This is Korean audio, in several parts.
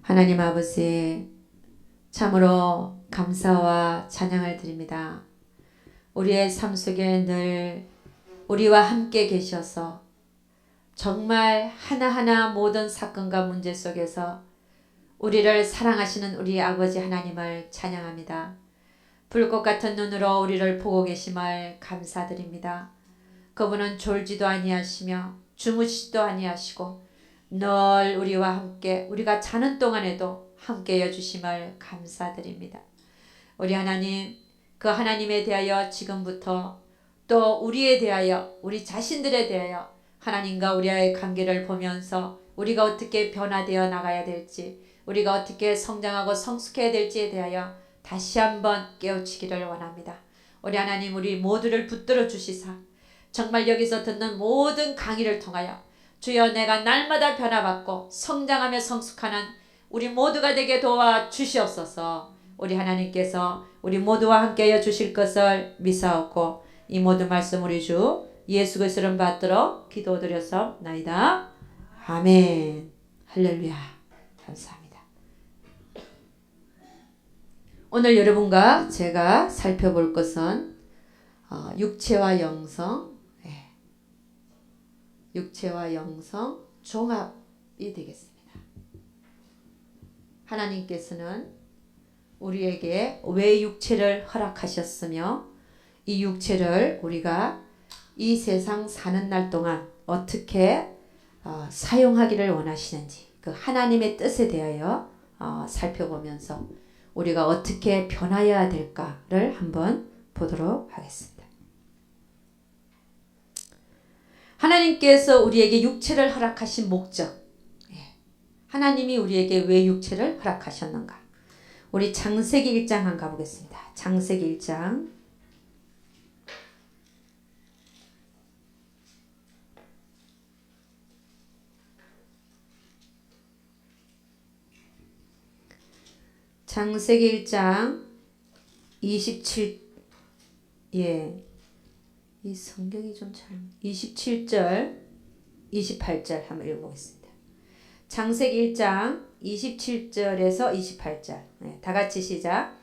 하나님 아버지, 참으로 감사와 찬양을 드립니다. 우리의 삶 속에 늘 우리와 함께 계셔서 정말 하나하나 모든 사건과 문제 속에서 우리를 사랑하시는 우리 아버지 하나님을 찬양합니다. 불꽃 같은 눈으로 우리를 보고 계심을 감사드립니다. 그분은 졸지도 아니하시며 주무시지도 아니하시고 늘 우리와 함께 우리가 자는 동안에도 함께해 주심을 감사드립니다. 우리 하나님, 그 하나님에 대하여 지금부터 또 우리에 대하여 우리 자신들에 대하여 하나님과 우리의 관계를 보면서 우리가 어떻게 변화되어 나가야 될지, 우리가 어떻게 성장하고 성숙해야 될지에 대하여 다시 한번 깨우치기를 원합니다. 우리 하나님, 우리 모두를 붙들어 주시사 정말 여기서 듣는 모든 강의를 통하여 주여 내가 날마다 변화받고 성장하며 성숙하는 우리 모두가 되게 도와주시옵소서. 우리 하나님께서 우리 모두와 함께하여 주실 것을 믿사옵고 이 모든 말씀 우리 주 예수 그리스도를 받들어 기도드렸사옵나이다. 아멘. 할렐루야. 감사합니다. 오늘 여러분과 제가 살펴볼 것은 육체와 영성, 육체와 영성 종합이 되겠습니다. 하나님께서는 우리에게 왜 육체를 허락하셨으며 이 육체를 우리가 이 세상 사는 날 동안 어떻게 사용하기를 원하시는지 그 하나님의 뜻에 대하여 살펴보면서 우리가 어떻게 변화해야 될까를 한번 보도록 하겠습니다. 하나님께서 우리에게 육체를 허락하신 목적, 하나님이 우리에게 왜 육체를 허락하셨는가? 우리 창세기 1장 한번 가보겠습니다. 창세기 1장 창세기 1장 27 이 성경이 좀 잘 27절 28절 한번 읽어보겠습니다. 창세기 1장 27절에서 28절 다 같이 시작.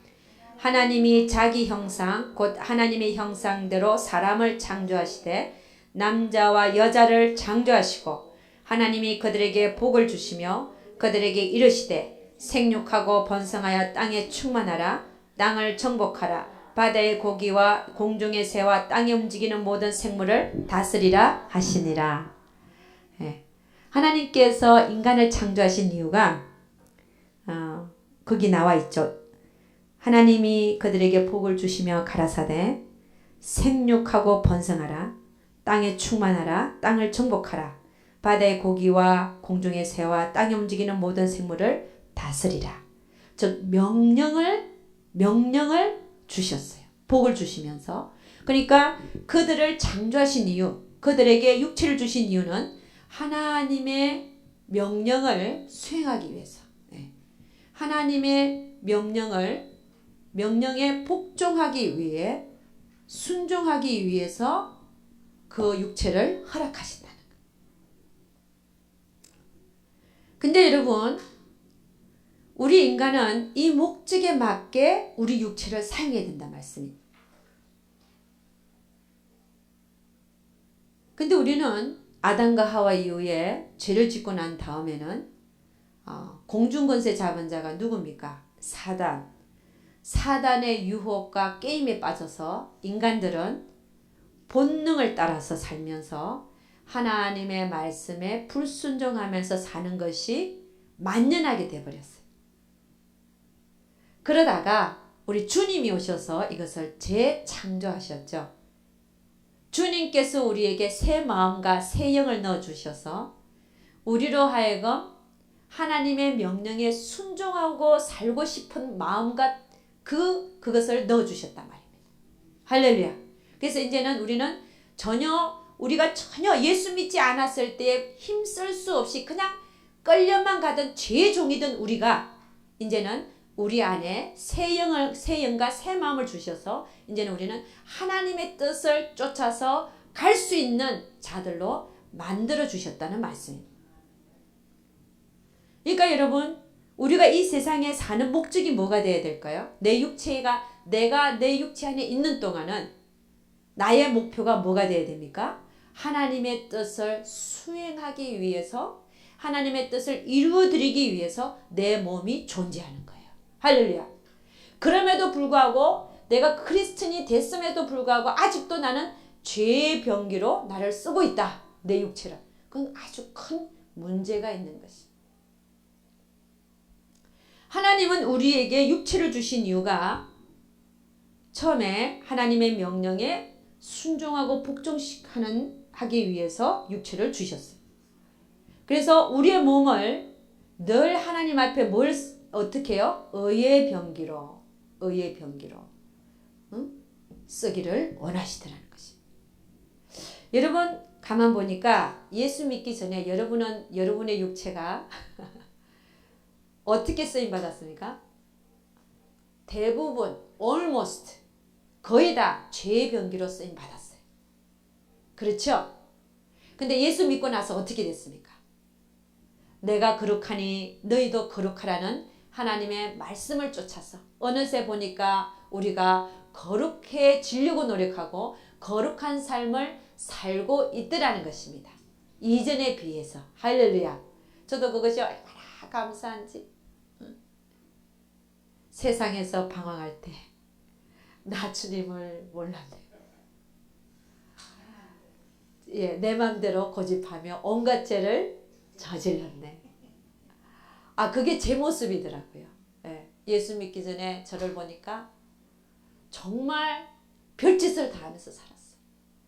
하나님이 자기 형상 곧 하나님의 형상대로 사람을 창조하시되 남자와 여자를 창조하시고 하나님이 그들에게 복을 주시며 그들에게 이르시되 생육하고 번성하여 땅에 충만하라 땅을 정복하라 바다의 고기와 공중의 새와 땅에 움직이는 모든 생물을 다스리라 하시니라. 하나님께서 인간을 창조하신 이유가 거기 나와 있죠. 하나님이 그들에게 복을 주시며 가라사대 생육하고 번성하라 땅에 충만하라 땅을 정복하라 바다의 고기와 공중의 새와 땅에 움직이는 모든 생물을 다스리라. 즉 명령을 주셨어요. 복을 주시면서. 그러니까 그들을 창조하신 이유, 그들에게 육체를 주신 이유는 하나님의 명령을 수행하기 위해서, 하나님의 명령에 복종하기 위해 순종하기 위해서 그 육체를 허락하신다는 거예요. 근데 여러분, 우리 인간은 이 목적에 맞게 우리 육체를 사용해야 된다는 말씀입니다. 근데 우리는 아담과 하와 이후에 죄를 짓고 난 다음에는 공중권세 잡은 자가 누굽니까? 사단의 유혹과 게임에 빠져서 인간들은 본능을 따라서 살면서 하나님의 말씀에 불순종하면서 사는 것이 만연하게 되어버렸어요. 그러다가 우리 주님이 오셔서 이것을 재창조하셨죠. 주님께서 우리에게 새 마음과 새 영을 넣어주셔서 우리로 하여금 하나님의 명령에 순종하고 살고 싶은 마음과 그것을 넣어주셨단 말입니다. 할렐루야. 그래서 이제는 우리가 전혀 예수 믿지 않았을 때 힘쓸 수 없이 그냥 끌려만 가던 죄의 종이던 우리가 이제는 우리 안에 새 영과 새 마음을 주셔서 이제는 우리는 하나님의 뜻을 쫓아서 갈 수 있는 자들로 만들어 주셨다는 말씀입니다. 그러니까 여러분, 우리가 이 세상에 사는 목적이 뭐가 되어야 될까요? 내가 내 육체 안에 있는 동안은 나의 목표가 뭐가 되어야 됩니까? 하나님의 뜻을 수행하기 위해서, 하나님의 뜻을 이루어드리기 위해서 내 몸이 존재하는 거예요. 할렐루야. 그럼에도 불구하고 내가 크리스천이 됐음에도 불구하고 아직도 나는 죄의 병기로 나를 쓰고 있다. 내 육체를. 그건 아주 큰 문제가 있는 것입니다. 하나님은 우리에게 육체를 주신 이유가 처음에 하나님의 명령에 순종하고 복종하기 위해서 육체를 주셨어요. 그래서 우리의 몸을 늘 하나님 앞에 어떻게 해요? 의의 병기로 쓰기를 원하시더라는 것입니다. 여러분 가만 보니까 예수 믿기 전에 여러분의 육체가 어떻게 쓰임 받았습니까? 대부분 almost 거의 다 죄의 병기로 쓰임 받았어요. 그렇죠? 근데 예수 믿고 나서 어떻게 됐습니까? 내가 거룩하니 너희도 거룩하라는 하나님의 말씀을 쫓아서 어느새 보니까 우리가 거룩해지려고 노력하고 거룩한 삶을 살고 있더라는 것입니다. 이전에 비해서. 할렐루야. 저도 그것이 얼마나 감사한지. 세상에서 방황할 때 나 주님을 몰랐네. 예, 내 맘대로 고집하며 온갖 죄를 저질렀네. 그게 제 모습이더라고요. 예, 예수 믿기 전에 저를 보니까 정말 별짓을 다 하면서 살았어요.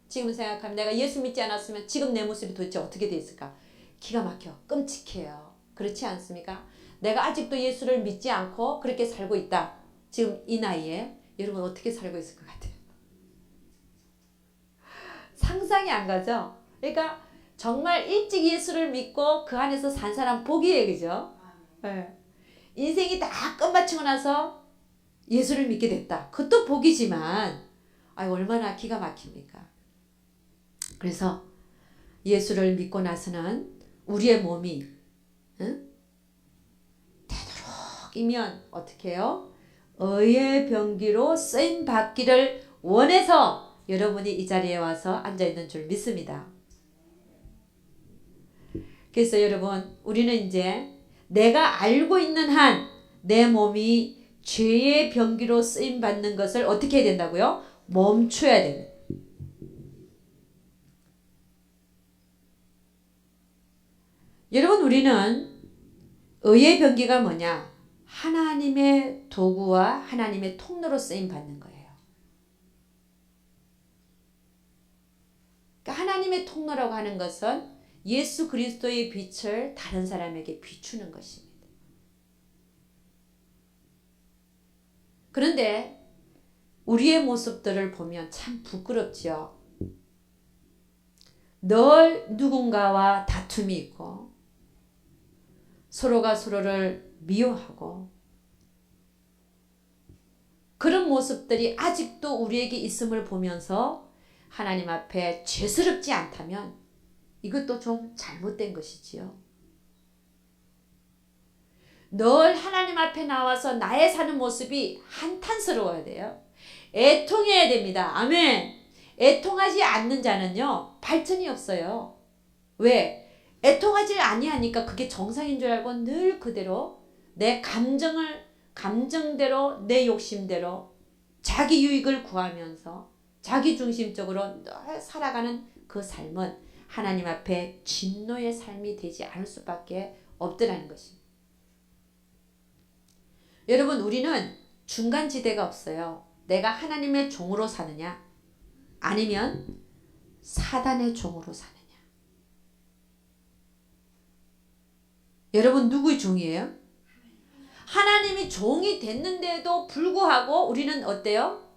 지금 생각하면 내가 예수 믿지 않았으면 지금 내 모습이 도대체 어떻게 돼 있을까? 기가 막혀. 끔찍해요. 그렇지 않습니까? 내가 아직도 예수를 믿지 않고 그렇게 살고 있다. 지금 이 나이에 여러분 어떻게 살고 있을 것 같아요? 상상이 안 가죠? 그러니까 정말 일찍 예수를 믿고 그 안에서 산 사람 복이에요. 그죠? 네. 인생이 다 끝마치고 나서 예수를 믿게 됐다. 그것도 복이지만 얼마나 기가 막힙니까? 그래서 예수를 믿고 나서는 우리의 몸이 되도록이면 어떻게 해요? 의의 병기로 쓰임 받기를 원해서 여러분이 이 자리에 와서 앉아있는 줄 믿습니다. 그래서 여러분 우리는 이제 내가 알고 있는 한 내 몸이 죄의 병기로 쓰임 받는 것을 어떻게 해야 된다고요? 멈춰야 됩니다. 여러분 우리는 의의 병기가 뭐냐? 하나님의 도구와 하나님의 통로로 쓰임 받는 거예요. 그러니까 하나님의 통로라고 하는 것은 예수 그리스도의 빛을 다른 사람에게 비추는 것입니다. 그런데 우리의 모습들을 보면 참 부끄럽죠. 늘 누군가와 다툼이 있고 서로가 서로를 미워하고 그런 모습들이 아직도 우리에게 있음을 보면서 하나님 앞에 죄스럽지 않다면 이것도 좀 잘못된 것이지요. 늘 하나님 앞에 나와서 나의 사는 모습이 한탄스러워야 돼요. 애통해야 됩니다. 아멘. 애통하지 않는 자는요 발전이 없어요. 왜? 애통하지 아니하니까 그게 정상인 줄 알고 늘 그대로 내 감정대로 내 욕심대로 자기 유익을 구하면서 자기 중심적으로 늘 살아가는 그 삶은 하나님 앞에 진노의 삶이 되지 않을 수밖에 없더라는 것입니다. 여러분 우리는 중간지대가 없어요. 내가 하나님의 종으로 사느냐 아니면 사단의 종으로 사느냐. 여러분 누구의 종이에요? 하나님이 종이 됐는데도 불구하고 우리는 어때요?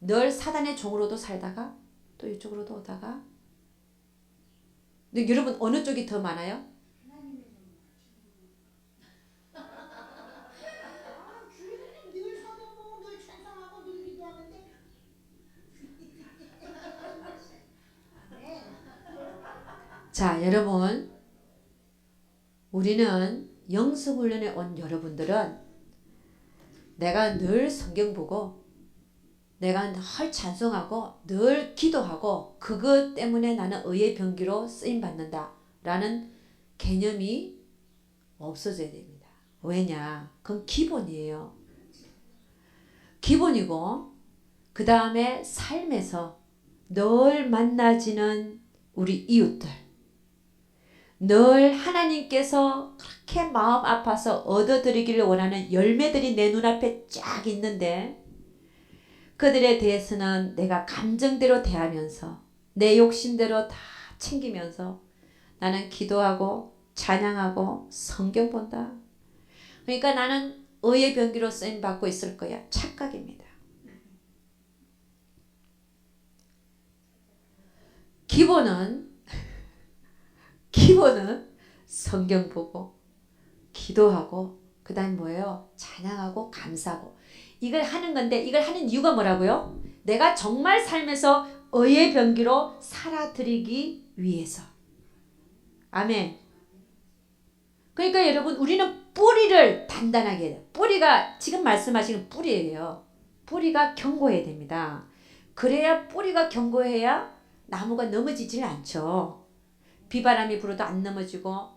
늘 사단의 종으로도 살다가 또 이쪽으로도 오다가. 근데 여러분 어느 쪽이 더 많아요? 자 여러분 우리는 영성훈련에 온 여러분들은 내가 늘 성경 보고 내가 늘 찬송하고 늘 기도하고 그것 때문에 나는 의의 병기로 쓰임받는다 라는 개념이 없어져야 됩니다. 왜냐? 그건 기본이에요. 기본이고 그 다음에 삶에서 늘 만나지는 우리 이웃들, 늘 하나님께서 그렇게 마음 아파서 얻어드리기를 원하는 열매들이 내 눈앞에 쫙 있는데 그들에 대해서는 내가 감정대로 대하면서 내 욕심대로 다 챙기면서 나는 기도하고 찬양하고 성경 본다. 그러니까 나는 의의 병기로 쓰임받고 있을 거야. 착각입니다. 기본은 성경 보고 기도하고 그 다음 뭐예요? 찬양하고 감사하고 이걸 하는 건데 이걸 하는 이유가 뭐라고요? 내가 정말 삶에서 의의 병기로 살아드리기 위해서. 아멘. 그러니까 여러분 우리는 뿌리를 단단하게 해야 돼요. 뿌리가 지금 말씀하시는 뿌리예요. 뿌리가 견고해야 됩니다. 그래야 뿌리가 견고해야 나무가 넘어지질 않죠. 비바람이 불어도 안 넘어지고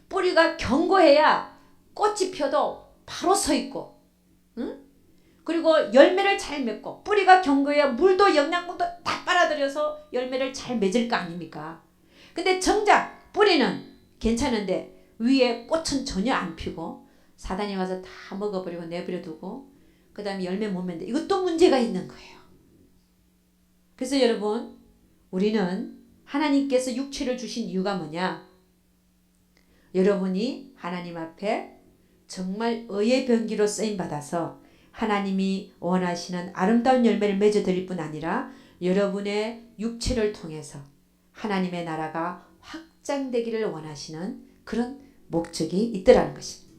뿌리가 견고해야 꽃이 펴도 바로 서 있고 응? 그리고 열매를 잘 맺고 뿌리가 견고해야 물도 영양분도 다 빨아들여서 열매를 잘 맺을 거 아닙니까? 근데 정작 뿌리는 괜찮은데 위에 꽃은 전혀 안 피고 사단이 와서 다 먹어버리고 내버려 두고 그 다음에 열매 못 맺는데 이것도 문제가 있는 거예요. 그래서 여러분 우리는 하나님께서 육체를 주신 이유가 뭐냐? 여러분이 하나님 앞에 정말 의의 병기로 쓰임받아서 하나님이 원하시는 아름다운 열매를 맺어드릴 뿐 아니라 여러분의 육체를 통해서 하나님의 나라가 확장되기를 원하시는 그런 목적이 있더라는 것입니다.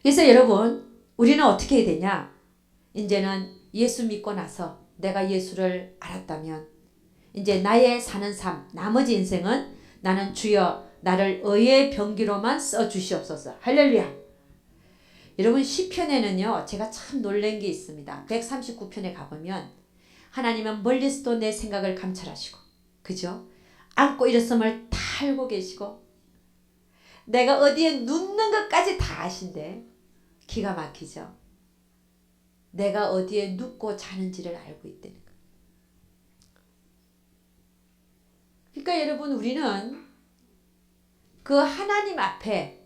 그래서 여러분 우리는 어떻게 해야 되냐? 이제는 예수 믿고 나서 내가 예수를 알았다면 이제 나의 사는 삶 나머지 인생은 나는 주여 나를 의의 병기로만 써주시옵소서. 할렐루야. 여러분 시편에는요 제가 참 놀란 게 있습니다. 139편에 가보면 하나님은 멀리서도 내 생각을 감찰하시고 그죠? 안고 일었음을 다 알고 계시고 내가 어디에 눕는 것까지 다 아신대. 기가 막히죠? 내가 어디에 눕고 자는지를 알고 있다는 거. 그러니까 여러분 우리는 그 하나님 앞에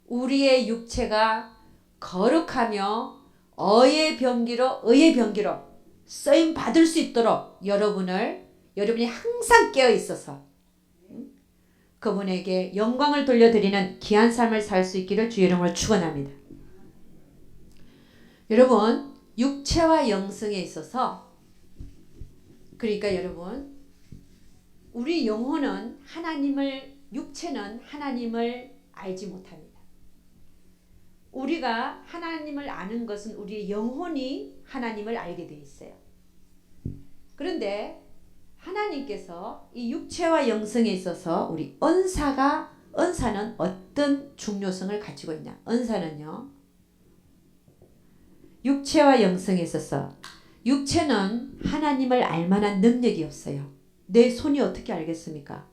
우리의 육체가 거룩하며 의의 병기로 쓰임 받을 수 있도록 여러분이 항상 깨어 있어서 그분에게 영광을 돌려드리는 귀한 삶을 살 수 있기를 주의 이름으로 축원합니다. 여러분 육체와 영성에 있어서 그러니까 여러분 우리 영혼은 육체는 하나님을 알지 못합니다. 우리가 하나님을 아는 것은 우리의 영혼이 하나님을 알게 되어 있어요. 그런데 하나님께서 이 육체와 영성에 있어서 우리 은사는 어떤 중요성을 가지고 있냐? 은사는요. 육체와 영성에 있어서 육체는 하나님을 알 만한 능력이 없어요. 내 손이 어떻게 알겠습니까?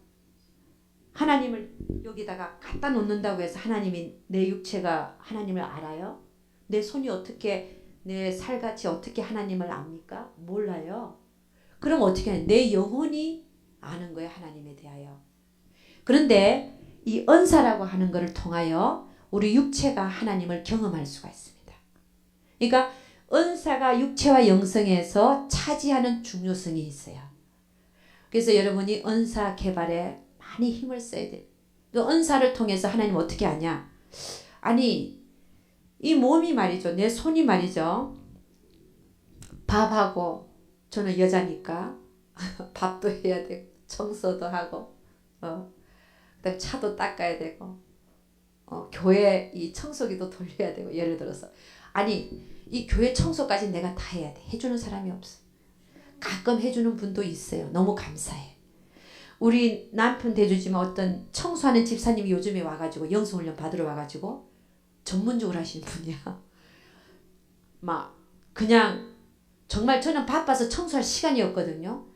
하나님을 여기다가 갖다 놓는다고 해서 하나님이 내 육체가 하나님을 알아요? 내 손이 어떻게 내 살같이 어떻게 하나님을 압니까? 몰라요. 그럼 어떻게 해요? 내 영혼이 아는 거예요. 하나님에 대하여. 그런데 이 은사라고 하는 것을 통하여 우리 육체가 하나님을 경험할 수가 있습니다. 그러니까 은사가 육체와 영성에서 차지하는 중요성이 있어요. 그래서 여러분이 은사 개발에 많이 힘을 써야 돼. 그 은사를 통해서 하나님 어떻게 하냐? 아니 이 몸이 말이죠. 내 손이 말이죠. 밥하고 저는 여자니까 밥도 해야 되고 청소도 하고 그다음에 차도 닦아야 되고 교회 이 청소기도 돌려야 되고 예를 들어서 아니 이 교회 청소까지 내가 다 해야 돼. 해주는 사람이 없어. 가끔 해주는 분도 있어요. 너무 감사해. 우리 남편 대주지만 어떤 청소하는 집사님이 요즘에 와가지고 영성훈련 받으러 와가지고 전문적으로 하시는 분이야. 막 그냥 정말 저는 바빠서 청소할 시간이 없거든요.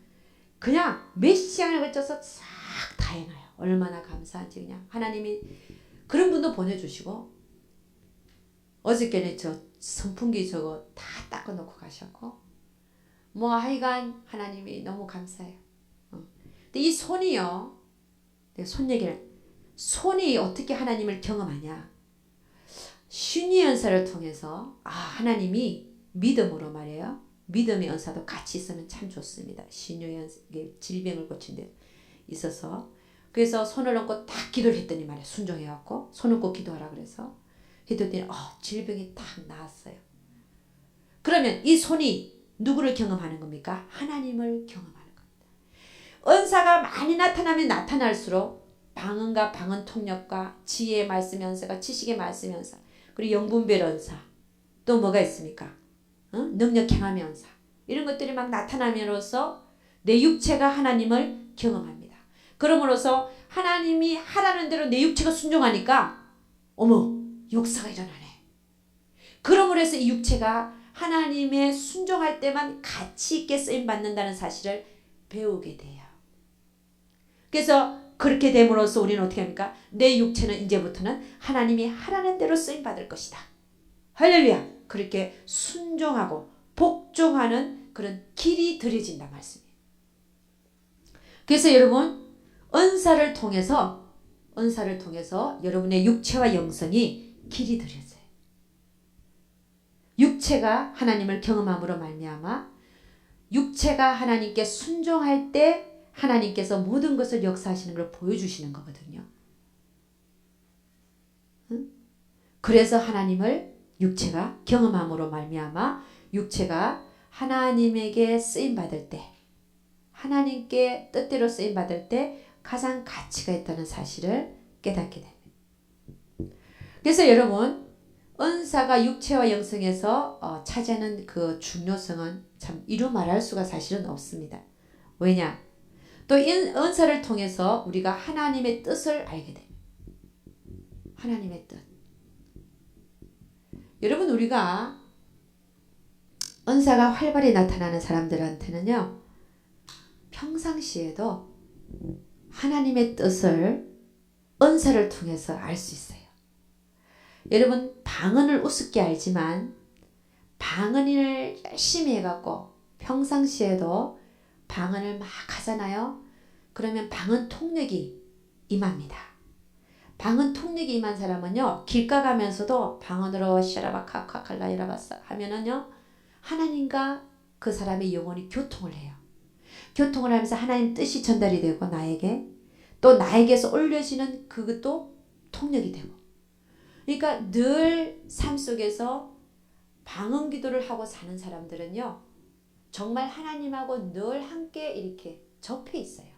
그냥 몇 시간을 거쳐서 싹 다 해놔요. 얼마나 감사한지. 그냥 하나님이 그런 분도 보내주시고, 어저께는 저 선풍기 저거 다 닦아놓고 가셨고, 뭐 하여간 하나님이 너무 감사해요. 근데 이 손이요, 내가 손 얘기를, 손이 어떻게 하나님을 경험하냐. 신의 은사를 통해서 하나님이 믿음으로 말이에요. 믿음의 은사도 같이 있으면 참 좋습니다. 신의 은사, 질병을 고친 데 있어서. 그래서 손을 얹고 딱 기도를 했더니 말이에요. 순종해갖고 손 얹고 기도하라 그래서 했더니 질병이 딱 나았어요. 그러면 이 손이 누구를 경험하는 겁니까? 하나님을 경험하는 겁니다. 은사가 많이 나타나면 나타날수록 방언과 방언 통역과 지혜의 말씀 연사가 지식의 말씀 연사, 그리고 영분별 은사, 또 뭐가 있습니까? 능력 행함의 은사, 이런 것들이 막 나타남으로써 내 육체가 하나님을 경험합니다. 그러므로서 하나님이 하라는 대로 내 육체가 순종하니까 어머, 역사가 일어나네. 그러므로 해서 이 육체가 하나님의 순종할 때만 가치 있게 쓰임받는다는 사실을 배우게 돼요. 그래서 그렇게 됨으로써 우리는 어떻게 합니까? 내 육체는 이제부터는 하나님이 하라는 대로 쓰임받을 것이다. 할렐루야. 그렇게 순종하고 복종하는 그런 길이 들여진단 말씀이에요. 그래서 여러분, 은사를 통해서 여러분의 육체와 영성이 길이 들여져요. 육체가 하나님을 경험함으로 말미암아 육체가 하나님께 순종할 때 하나님께서 모든 것을 역사하시는 걸 보여주시는 거거든요. 그래서 하나님을 육체가 경험함으로 말미암아 육체가 하나님에게 쓰임받을 때, 하나님께 뜻대로 쓰임받을 때 가장 가치가 있다는 사실을 깨닫게 됩니다. 그래서 여러분, 은사가 육체와 영성에서 차지하는 그 중요성은 참 이루 말할 수가 사실은 없습니다. 왜냐? 또 은사를 통해서 우리가 하나님의 뜻을 알게 됩니다. 하나님의 뜻. 여러분, 우리가 은사가 활발히 나타나는 사람들한테는요, 평상시에도 하나님의 뜻을 은사를 통해서 알 수 있어요. 여러분, 방언을 우습게 알지만 방언을 열심히 해갖고 평상시에도 방언을 막 하잖아요. 그러면 방언 통력이 임합니다. 방언 통력이 임한 사람은요, 길가 가면서도 방언으로 샤라바카카칼라이라바사 하면은요, 하나님과 그 사람의 영혼이 교통을 해요. 교통을 하면서 하나님 뜻이 전달이 되고 나에게, 또 나에게서 올려지는 그것도 통력이 되고. 그러니까 늘 삶 속에서 방언 기도를 하고 사는 사람들은요, 정말 하나님하고 늘 함께 이렇게 접해 있어요.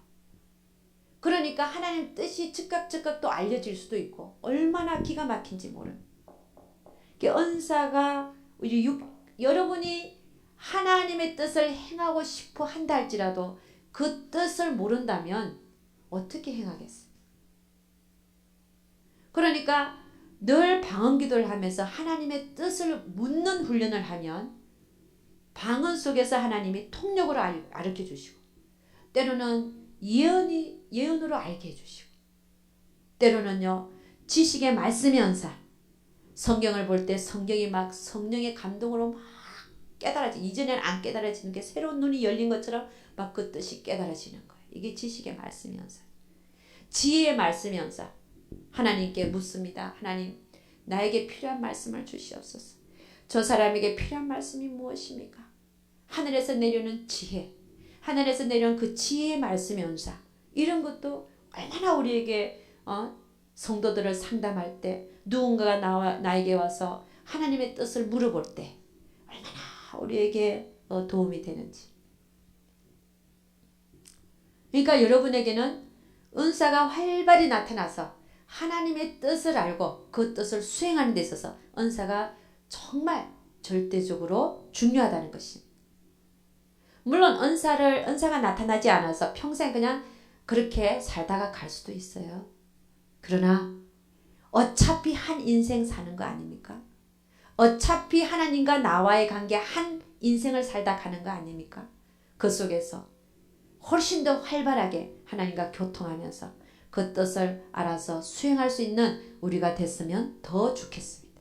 그러니까 하나님 뜻이 즉각 또 알려질 수도 있고, 얼마나 기가 막힌지 모르는. 은사가 여러분이 하나님의 뜻을 행하고 싶어 한다 할지라도 그 뜻을 모른다면 어떻게 행하겠어요? 그러니까 늘 방언 기도를 하면서 하나님의 뜻을 묻는 훈련을 하면 방언 속에서 하나님이 통력으로 가르쳐 주시고, 때로는 예언으로 알게 해주시고, 때로는요, 지식의 말씀의 은사, 성경을 볼 때 성경이 막 성령의 감동으로 막 깨달아지고, 이전에는 안 깨달아지는 게 새로운 눈이 열린 것처럼 막 그 뜻이 깨달아지는 거예요. 이게 지식의 말씀의 은사. 지혜의 말씀의 은사. 하나님께 묻습니다. 하나님, 나에게 필요한 말씀을 주시옵소서. 저 사람에게 필요한 말씀이 무엇입니까? 하늘에서 내려오는 지혜, 하늘에서 내려온 그 지혜의 말씀의 은사, 이런 것도 얼마나 우리에게 성도들을 상담할 때, 누군가가 나에게 와서 하나님의 뜻을 물어볼 때 얼마나 우리에게 도움이 되는지. 그러니까 여러분에게는 은사가 활발히 나타나서 하나님의 뜻을 알고 그 뜻을 수행하는 데 있어서 은사가 정말 절대적으로 중요하다는 것입니다. 물론 은사가 나타나지 않아서 평생 그냥 그렇게 살다가 갈 수도 있어요. 그러나 어차피 한 인생 사는 거 아닙니까? 어차피 하나님과 나와의 관계 한 인생을 살다 가는 거 아닙니까? 그 속에서 훨씬 더 활발하게 하나님과 교통하면서 그 뜻을 알아서 수행할 수 있는 우리가 됐으면 더 좋겠습니다.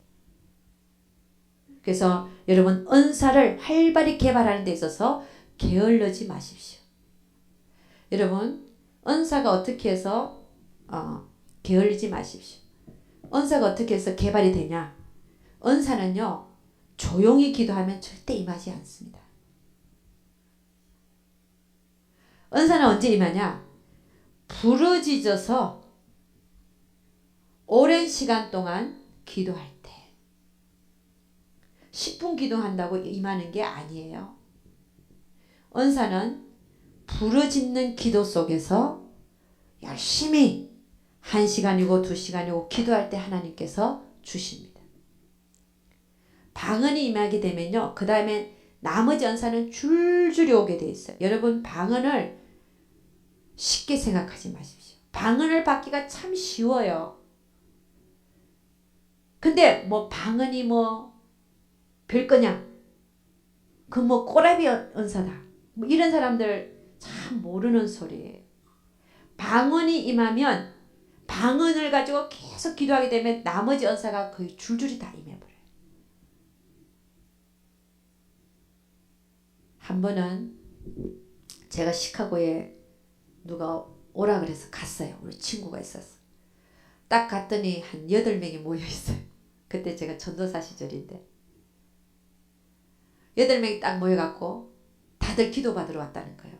그래서 여러분 은사를 활발히 개발하는 데 있어서 게을르지 마십시오. 여러분 은사가 어떻게 해서 게을리지 마십시오. 은사가 어떻게 해서 개발이 되냐? 은사는요 조용히 기도하면 절대 임하지 않습니다. 은사는 언제 임하냐? 부르짖어서 오랜 시간 동안 기도할 때 10분 기도한다고 임하는 게 아니에요. 은사는 부르짖는 기도 속에서 열심히 1시간이고 2시간이고 기도할 때 하나님께서 주십니다. 방언이 임하게 되면요. 그 다음에 나머지 은사는 줄줄이 오게 돼 있어요. 여러분 방언을 쉽게 생각하지 마십시오. 방언을 받기가 참 쉬워요. 근데 뭐 방언이 뭐 별거냐? 그 뭐 꼬라비 은사다. 뭐 이런 사람들 참 모르는 소리예요. 방언이 임하면 방언을 가지고 계속 기도하게 되면 나머지 은사가 거의 줄줄이 다 임해버려요. 한 번은 제가 시카고에 누가 오라 그래서 갔어요. 우리 친구가 있었어. 딱 갔더니 한 8명이 모여있어요. 그때 제가 전도사 시절인데 8명이 딱 모여갖고 다들 기도받으러 왔다는 거예요.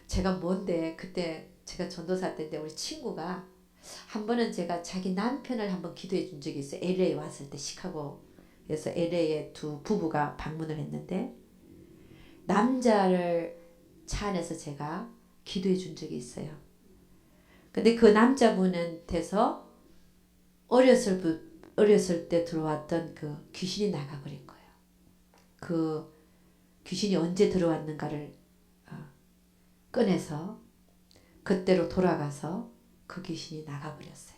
제가 뭔데 그때 제가 전도사 때인데 우리 친구가 한 번은 제가 자기 남편을 한번 기도해 준 적이 있어요. LA 왔을 때 시카고에서 LA에 두 부부가 방문을 했는데 남자를 차 안에서 제가 기도해 준 적이 있어요. 근데 그 남자분한테서 어렸을 때 들어왔던 그 귀신이 나가버린 거예요. 그 귀신이 언제 들어왔는가를 꺼내서 그때로 돌아가서 그 귀신이 나가버렸어요.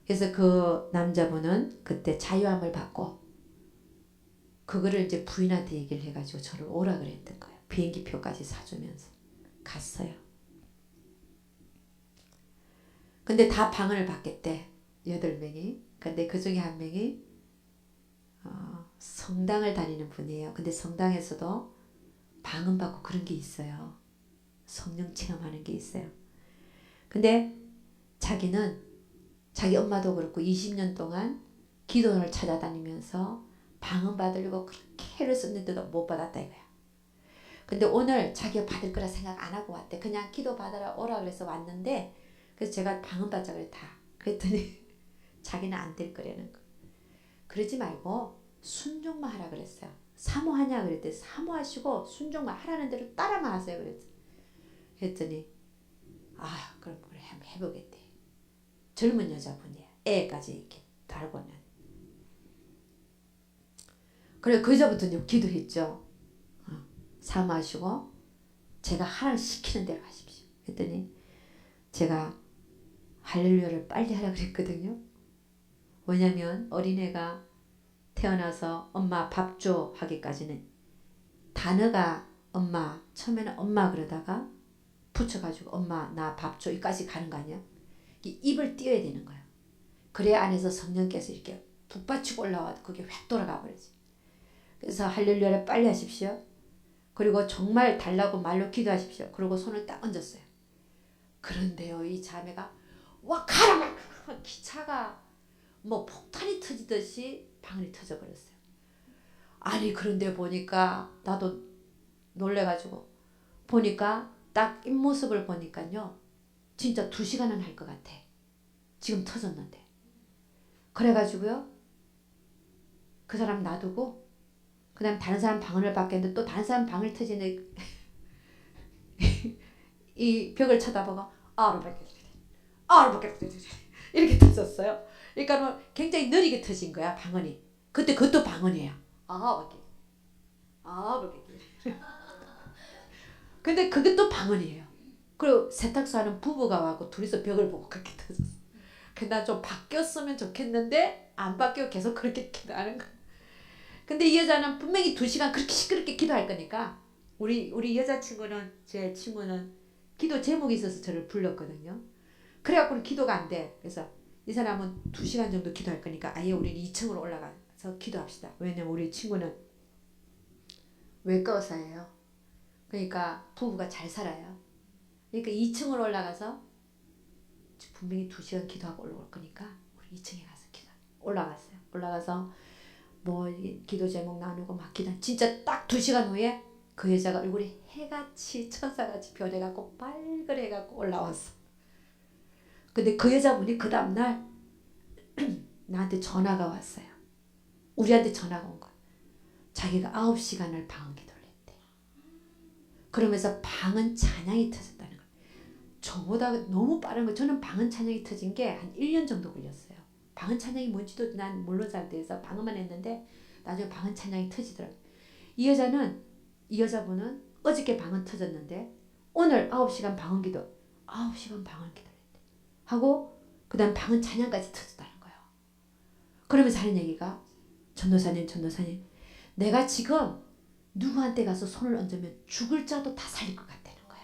그래서 그 남자분은 그때 자유함을 받고 그거를 이제 부인한테 얘기를 해가지고 저를 오라 그랬던 거예요. 비행기표까지 사주면서 갔어요. 근데 다 방언을 받겠대. 8명이. 근데 그 중에 한 명이 성당을 다니는 분이에요. 근데 성당에서도 방언 받고 그런 게 있어요. 성령 체험하는 게 있어요. 근데 자기는 자기 엄마도 그렇고 20년 동안 기도원을 찾아다니면서 방언 받으려고 그렇게 애를 썼는데도 못 받았다 이거야. 근데 오늘 자기가 받을 거라 생각 안 하고 왔대. 그냥 기도 받으러 오라 그래서 왔는데 그래서 제가 방언 받자 그랬다. 그랬더니 자기는 안 될 거라는 거. 그러지 말고 순종만 하라 그랬어요. 사모하냐 그랬더니 사모하시고 순종만 하라는 대로 따라만 하세요 그랬어요. 그랬더니 그럼 그래 한번 해보겠대. 젊은 여자분이야. 애까지 이렇게 달고는. 그래 그저부터 기도했죠. 사모하시고 제가 하라는 시키는 대로 하십시오. 그랬더니 제가 할렐루야를 빨리 하라 그랬거든요. 왜냐면 어린애가 태어나서 엄마 밥 줘 하기까지는 단어가 엄마 처음에는 엄마 그러다가 붙여가지고 엄마 나 밥 줘 이까지 가는 거 아니야? 입을 띄워야 되는 거야. 그래야 안에서 성령께서 이렇게 북받치고 올라와 그게 획 돌아가 버리지. 그래서 할렐루야를 빨리 하십시오. 그리고 정말 달라고 말로 기도하십시오. 그리고 손을 딱 얹었어요. 그런데요 이 자매가 와 가라 기차가 뭐 폭탄이 터지듯이 방울이 터져버렸어요. 아니 그런데 보니까 나도 놀래가지고 보니까 딱 입모습을 보니까요 진짜 2시간은 할 것 같아. 지금 터졌는데. 그래가지고요 그 사람 놔두고 그 다음 다른 사람 방언을 받겠는데 또 다른 사람 방울 터지는 이 벽을 쳐다보고 이렇게 터졌어요. 그러니까 뭐 굉장히 느리게 터진 거야 방언이. 그때 그것도 방언이에요. 근데 그것도 방언이에요. 그리고 세탁소 하는 부부가 와고 둘이서 벽을 보고 그렇게 터졌어. 나 좀 바뀌었으면 좋겠는데 안 바뀌어 계속 그렇게 기도하는 거야. 근데 이 여자는 분명히 2시간 그렇게 시끄럽게 기도할 거니까 우리 여자친구는 제 친구는 기도 제목이 있어서 저를 불렀거든요. 그래갖고 기도가 안 돼. 그래서 이 사람은 2시간 정도 기도할 거니까 아예 우리는 2층으로 올라가서 기도합시다. 왜냐면 우리 친구는 외과 의사예요. 그러니까 부부가 잘 살아요. 그러니까 2층으로 올라가서 분명히 2시간 기도하고 올라올 거니까 우리 2층에 가서 올라갔어요. 올라가서 뭐 기도 제목 나누고 막 기도. 진짜 딱 2시간 후에 그 여자가 얼굴이 해같이 천사같이 변해갖고 빨그래갖고 올라왔어. 근데 그 여자분이 그 다음날 나한테 전화가 왔어요. 우리한테 전화가 온 거야. 자기가 9시간을 방언 기도를 했대. 그러면서 방언 찬양이 터졌다는 거야. 저보다 너무 빠른 거. 저는 방언 찬양이 터진 게 한 1년 정도 걸렸어요. 방언 찬양이 뭔지도 난 모르는 상태에서 방언만 했는데 나중에 방언 찬양이 터지더라고요. 이 여자분은 어저께 방언 터졌는데 오늘 9시간 방언 기도 9시간 방언 기도를 했대. 하고 그 다음 방언 찬양까지 터졌다는 거예요. 그러면서 하는 얘기가 전도사님 내가 지금 누구한테 가서 손을 얹으면 죽을 자도 다 살릴 것 같다는 거야.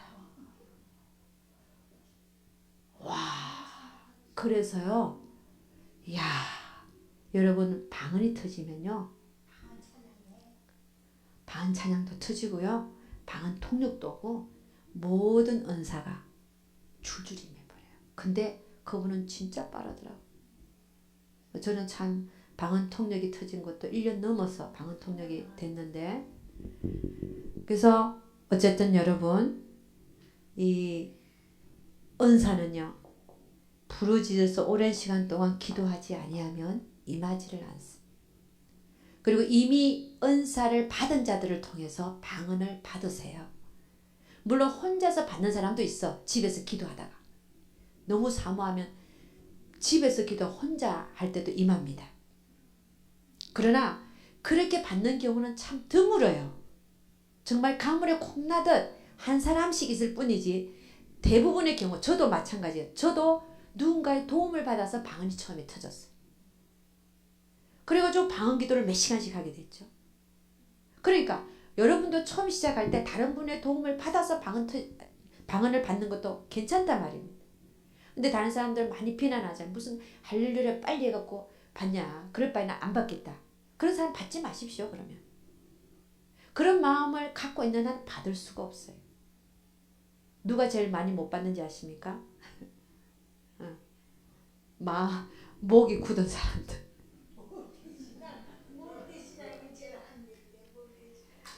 와, 그래서요. 야, 여러분 방언이 터지면요. 방언 찬양도 터지고요. 방언 통역도 오고 모든 은사가 줄줄이 임해버려요. 근데 그분은 진짜 빠르더라고. 저는 참 방언 통역이 터진 것도 1년 넘어서 방언 통역이 됐는데 그래서 어쨌든 여러분 이 은사는요. 부르짖어서 오랜 시간 동안 기도하지 아니하면 임하지를 않습니다. 그리고 이미 은사를 받은 자들을 통해서 방언을 받으세요. 물론 혼자서 받는 사람도 있어. 집에서 기도하다가. 너무 사모하면 집에서 기도 혼자 할 때도 임합니다. 그러나 그렇게 받는 경우는 참 드물어요. 정말 가물에 콩나듯 한 사람씩 있을 뿐이지 대부분의 경우 저도 마찬가지예요. 저도 누군가의 도움을 받아서 방언이 처음에 터졌어요. 그래가지고 방언 기도를 몇 시간씩 하게 됐죠. 그러니까 여러분도 처음 시작할 때 다른 분의 도움을 받아서 방언을 받는 것도 괜찮단 말입니다. 근데 다른 사람들 많이 비난하잖아요. 무슨 할렐루야 빨리 해갖고 받냐. 그럴 바에는 안 받겠다. 그런 사람 받지 마십시오. 그러면. 그런 마음을 갖고 있는 한 받을 수가 없어요. 누가 제일 많이 못 받는지 아십니까? 목이 굳은 사람들.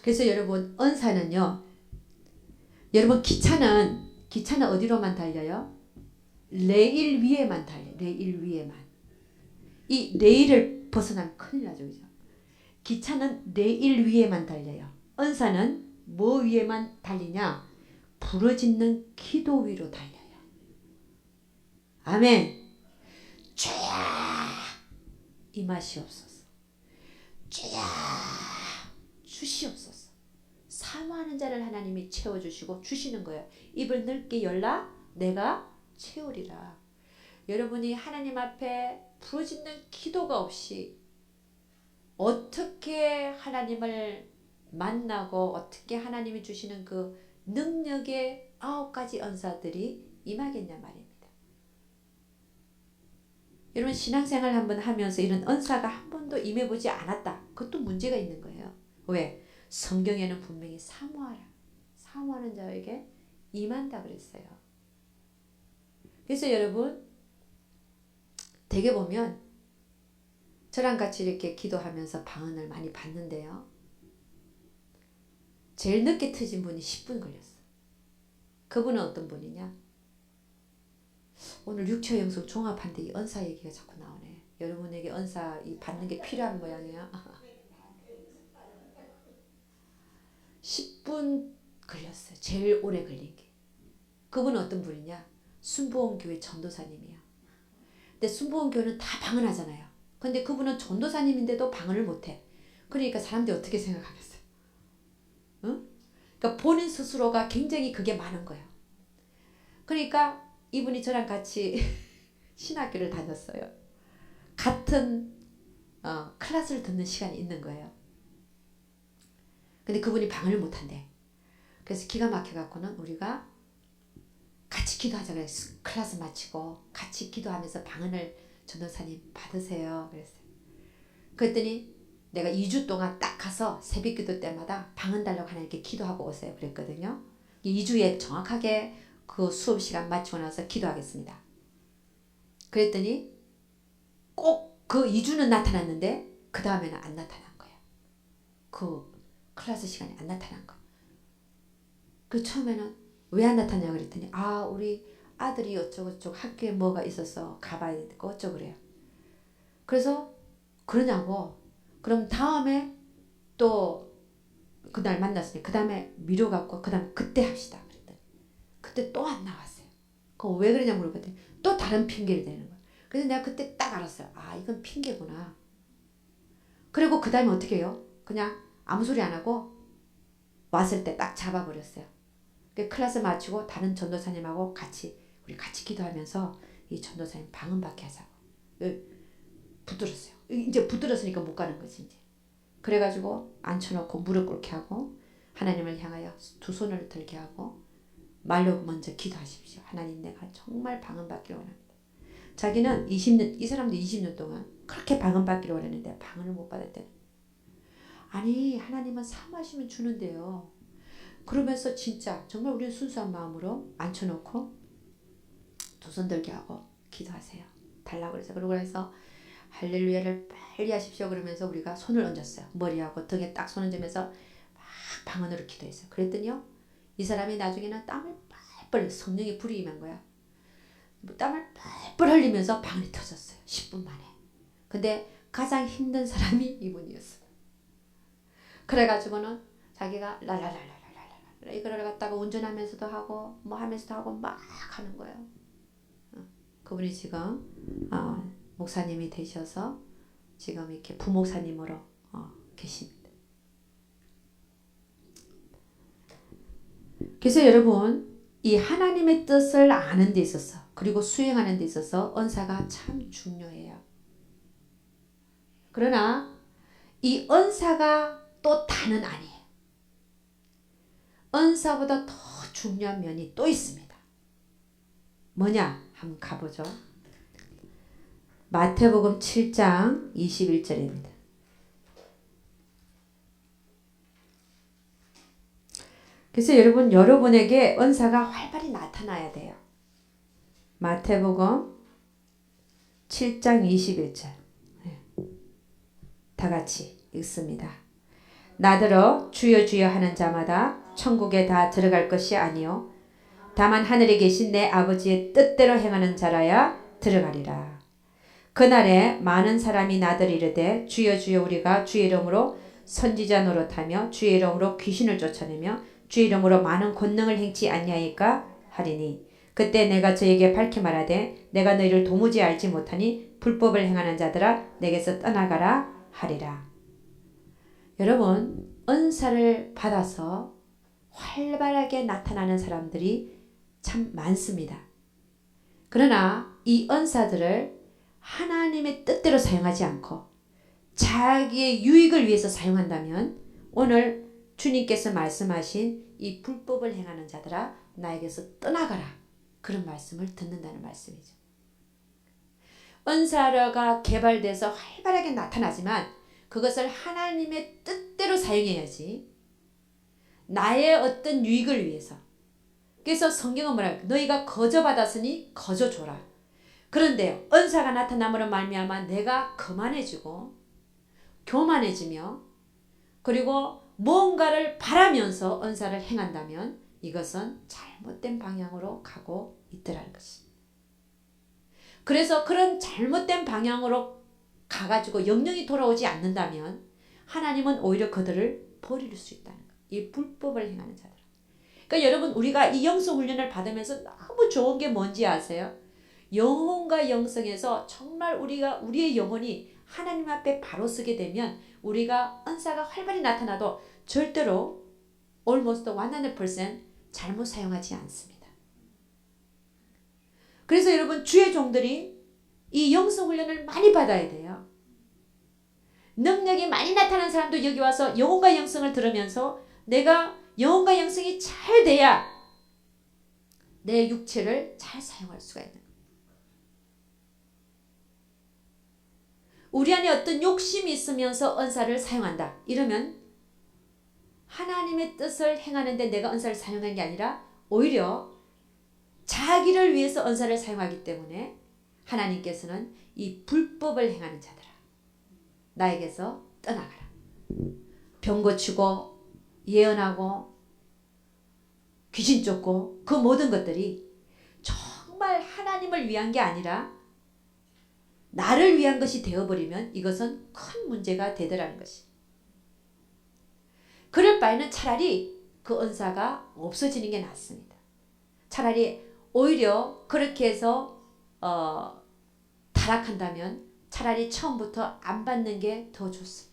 그래서 여러분 은사는요. 여러분 기차는 어디로만 달려요? 레일 위에만 달려요. 레일 위에만. 이 레일을 벗어나면 큰일 나죠. 그죠? 기차는 레일 위에만 달려요. 은사는 뭐 위에만 달리냐? 부르짖는 기도 위로 달려요. 아멘. 주야 임하시옵소서. 주야 주시옵소서. 사모하는 자를 하나님이 채워주시고 주시는 거예요. 입을 넓게 열라 내가 채우리라. 여러분이 하나님 앞에 부르짖는 기도가 없이 어떻게 하나님을 만나고 어떻게 하나님이 주시는 그 능력의 9가지 은사들이 임하겠냐 말입니다. 여러분 신앙생활 한번 하면서 이런 은사가 한 번도 임해보지 않았다. 그것도 문제가 있는 거예요. 왜? 성경에는 분명히 사모하라. 사모하는 자에게 임한다 그랬어요. 그래서 여러분 되게 보면 저랑 같이 이렇게 기도하면서 방언을 많이 받는데요. 제일 늦게 터진 분이 10분 걸렸어. 그분은 어떤 분이냐? 오늘 육체 영성 종합한데 이 은사 얘기가 자꾸 나오네. 여러분에게 은사 이 받는 게 필요한 모양이야. 10분 걸렸어요. 제일 오래 걸린 게. 그분은 어떤 분이냐? 순복음교회 전도사님이야. 근데 순복음교회는 다 방언하잖아요. 근데 그분은 전도사님인데도 방언을 못해. 그러니까 사람들이 어떻게 생각하겠어요? 응? 그러니까 본인 스스로가 굉장히 그게 많은 거예요. 그러니까 이분이 저랑 같이 신학교를 다녔어요. 같은 클래스를 듣는 시간이 있는 거예요. 근데 그분이 방을 못 한대. 그래서 기가 막혀갖고는 우리가 같이 기도하자 그랬어요. 클래스 마치고 같이 기도하면서 방언을 전도사님 받으세요. 그랬어요. 그랬더니 내가 2주 동안 딱 가서 새벽 기도 때마다 방언 달라고 하나님께 기도하고 오세요. 그랬거든요. 2주에 정확하게 그 수업 시간 마치고 나서 기도하겠습니다. 그랬더니 꼭 그 2주는 나타났는데 그 다음에는 안 나타난 거예요. 그 클래스 시간에 안 나타난 거. 그 처음에는 왜 안 나타나냐고 그랬더니 우리 아들이 어쩌고저쩌고 학교에 뭐가 있어서 가봐야 되고 어쩌고 그래요. 그래서 그러냐고. 그럼 다음에 또 그날 만났으니 그 다음에 미뤄갖고 그 다음 그때 합시다 그랬더니 그때 또 안 나왔어요. 그거 왜 그러냐 물어봤더니 또 다른 핑계를 대는 거예요. 그래서 내가 그때 딱 알았어요. 이건 핑계구나. 그리고 그 다음에 어떻게 해요? 그냥 아무 소리 안 하고 왔을 때 딱 잡아버렸어요. 클래스 마치고 다른 전도사님하고 우리 같이 기도하면서 이 전도사님 방언 받게 하자고 붙들었어요. 이제 붙들었으니까 못 가는 거지 이제. 그래가지고 앉혀놓고 무릎 꿇게 하고 하나님을 향하여 두 손을 들게 하고 말로 먼저 기도하십시오. 하나님 내가 정말 방언 받기를 원합니다. 자기는 20년 이 사람도 20년 동안 그렇게 방언 받기를 원했는데 방언을 못 받았대요. 아니 하나님은 사모하시면 주는데요. 그러면서 진짜 정말 우리는 순수한 마음으로 앉혀놓고 두 손 들게 하고 기도하세요. 달라고 그래서 그러고 해서 할렐루야를 빨리 하십시오 그러면서 우리가 손을 얹었어요. 머리하고 등에 딱 손 얹으면서 막 방언으로 기도했어요. 그랬더니요 이 사람이 나중에는 땀을 뻘뻘 성령이 불이 임한 거야. 땀을 뻘뻘 흘리면서 방언이 터졌어요. 10분 만에. 근데 가장 힘든 사람이 이분이었어요. 그래가지고는 자기가 랄랄랄랄랄랄 이거를 갖다가 운전하면서도 하고 뭐 하면서도 하고 막 하는 거예요. 그분이 지금 목사님이 되셔서 지금 이렇게 부목사님으로 계십니다. 그래서 여러분 이 하나님의 뜻을 아는 데 있어서 그리고 수행하는 데 있어서 은사가 참 중요해요. 그러나 이 은사가 또 다는 아니에요. 은사보다 더 중요한 면이 또 있습니다. 뭐냐? 한번 가보죠. 마태복음 7장 21절입니다. 그래서 여러분에게 은사가 활발히 나타나야 돼요. 마태복음 7장 21절 다 같이 읽습니다. 나더러 주여 주여 하는 자마다 천국에 다 들어갈 것이 아니요 다만 하늘에 계신 내 아버지의 뜻대로 행하는 자라야 들어가리라. 그날에 많은 사람이 나더러 이르되 주여 주여 우리가 주의 이름으로 선지자 노릇하며 주의 이름으로 귀신을 쫓아내며 주의 이름으로 많은 권능을 행치 아니하이까 하리니 그때 내가 저에게 밝히 말하되 내가 너희를 도무지 알지 못하니 불법을 행하는 자들아 내게서 떠나가라 하리라. 여러분 은사를 받아서 활발하게 나타나는 사람들이 참 많습니다. 그러나 이 은사들을 하나님의 뜻대로 사용하지 않고 자기의 유익을 위해서 사용한다면 오늘 주님께서 말씀하신 이 불법을 행하는 자들아 나에게서 떠나가라 그런 말씀을 듣는다는 말씀이죠. 은사가 개발돼서 활발하게 나타나지만 그것을 하나님의 뜻대로 사용해야지 나의 어떤 유익을 위해서. 그래서 성경은 뭐라 할까? 너희가 거저 받았으니 거저 줘라. 그런데 은사가 나타남으로 말미암아 내가 거만해지고 교만해지며 그리고 뭔가를 바라면서 은사를 행한다면 이것은 잘못된 방향으로 가고 있더라는 것입니다. 그래서 그런 잘못된 방향으로 가가지고 영영이 돌아오지 않는다면 하나님은 오히려 그들을 버릴 수 있다는 거예요. 이 불법을 행하는 자들. 그러니까 여러분 우리가 이 영성 훈련을 받으면서 너무 좋은 게 뭔지 아세요? 영혼과 영성에서 정말 우리의 영혼이 하나님 앞에 바로 서게 되면 우리가 은사가 활발히 나타나도 절대로 almost 100% 잘못 사용하지 않습니다. 그래서 여러분 주의 종들이 이 영성 훈련을 많이 받아야 돼요. 능력이 많이 나타난 사람도 여기 와서 영혼과 영성을 들으면서 내가 영혼과 영성이 잘 돼야 내 육체를 잘 사용할 수가 있는 거예요. 우리 안에 어떤 욕심이 있으면서 은사를 사용한다. 이러면 하나님의 뜻을 행하는데 내가 은사를 사용한 게 아니라 오히려 자기를 위해서 은사를 사용하기 때문에 하나님께서는 이 불법을 행하는 자들아 나에게서 떠나가라. 병 고치고 예언하고 귀신 쫓고 그 모든 것들이 정말 하나님을 위한 게 아니라 나를 위한 것이 되어버리면 이것은 큰 문제가 되더라는 것이. 그럴 바에는 차라리 그 은사가 없어지는 게 낫습니다. 차라리 오히려 그렇게 해서 타락한다면 차라리 처음부터 안 받는 게 더 좋습니다.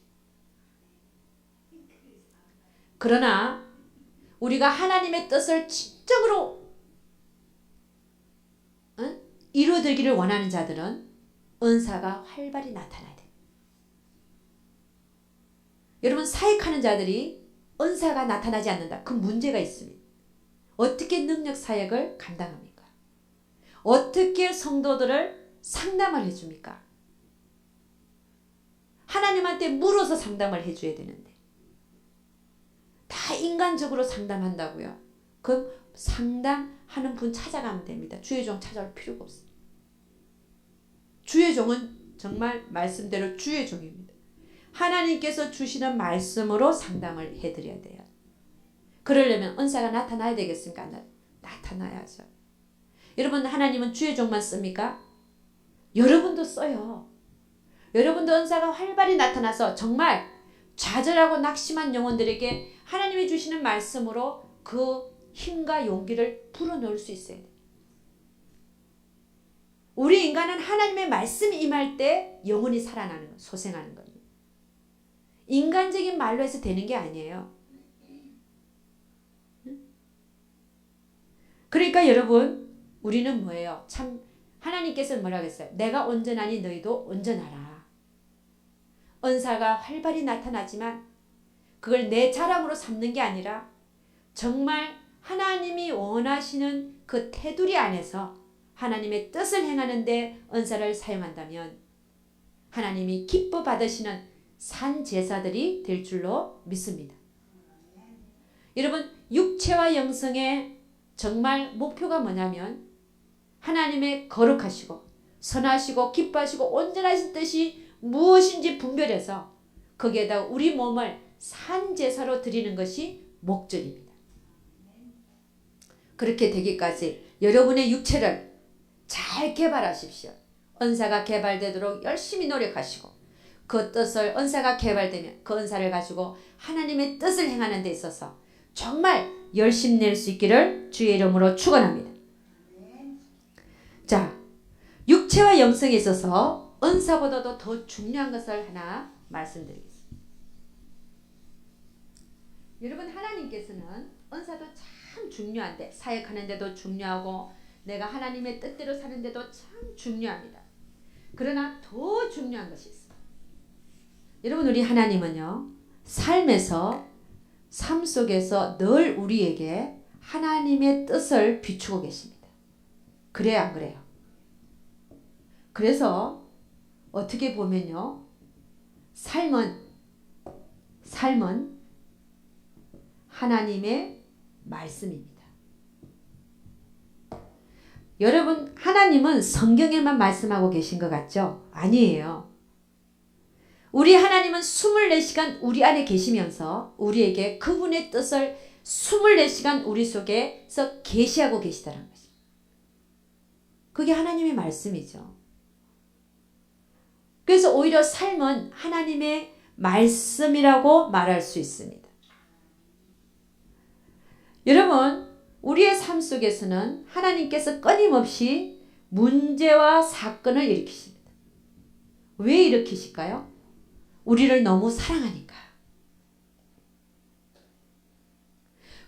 그러나 우리가 하나님의 뜻을 진정으로 이루어들기를 원하는 자들은 은사가 활발히 나타나야 돼요. 여러분 사역하는 자들이 은사가 나타나지 않는다. 그 문제가 있습니다. 어떻게 능력 사역을 감당합니까? 어떻게 성도들을 상담을 해줍니까? 하나님한테 물어서 상담을 해줘야 되는데 다 인간적으로 상담한다고요. 그럼 상담하는 분 찾아가면 됩니다. 주의 종 찾아올 필요가 없어요. 주의 종은 정말 말씀대로 주의 종입니다. 하나님께서 주시는 말씀으로 상담을 해드려야 돼요. 그러려면 은사가 나타나야 되겠습니까? 나타나야죠. 여러분 하나님은 주의 종만 씁니까? 여러분도 써요. 여러분도 은사가 활발히 나타나서 정말 좌절하고 낙심한 영혼들에게 하나님이 주시는 말씀으로 그 힘과 용기를 불어넣을 수 있어야 돼요. 우리 인간은 하나님의 말씀이 임할 때 영혼이 살아나는 거예요. 소생하는 거예요. 인간적인 말로 해서 되는 게 아니에요. 그러니까 여러분 우리는 뭐예요? 참 하나님께서는 뭐라고 했어요? 내가 온전하니 너희도 온전하라. 은사가 활발히 나타나지만 그걸 내 자랑으로 삼는 게 아니라 정말 하나님이 원하시는 그 테두리 안에서 하나님의 뜻을 행하는데 은사를 사용한다면 하나님이 기뻐 받으시는 산 제사들이 될 줄로 믿습니다. 여러분 육체와 영성의 정말 목표가 뭐냐면 하나님의 거룩하시고 선하시고 기뻐하시고 온전하신 뜻이 무엇인지 분별해서 거기에다 우리 몸을 산 제사로 드리는 것이 목적입니다. 그렇게 되기까지 여러분의 육체를 잘 개발하십시오. 은사가 개발되도록 열심히 노력하시고 그 뜻을 은사가 개발되면 그 은사를 가지고 하나님의 뜻을 행하는 데 있어서 정말 열심 낼 수 있기를 주의 이름으로 축원합니다. 자, 육체와 영성에 있어서 은사보다도 더 중요한 것을 하나 말씀드리겠습니다. 여러분 하나님께서는 은사도 참 중요한데 사역하는 데도 중요하고 내가 하나님의 뜻대로 사는 데도 참 중요합니다. 그러나 더 중요한 것이 있어요. 여러분 우리 하나님은요 삶에서 삶 속에서 늘 우리에게 하나님의 뜻을 비추고 계십니다. 그래요 안 그래요? 그래서 어떻게 보면요 삶은 하나님의 말씀입니다. 여러분 하나님은 성경에만 말씀하고 계신 것 같죠? 아니에요. 우리 하나님은 24시간 우리 안에 계시면서 우리에게 그분의 뜻을 24시간 우리 속에서 계시하고 계시다는 것입니다. 그게 하나님의 말씀이죠. 그래서 오히려 삶은 하나님의 말씀이라고 말할 수 있습니다. 여러분 우리의 삶 속에서는 하나님께서 끊임없이 문제와 사건을 일으키십니다. 왜 일으키실까요? 우리를 너무 사랑하니까.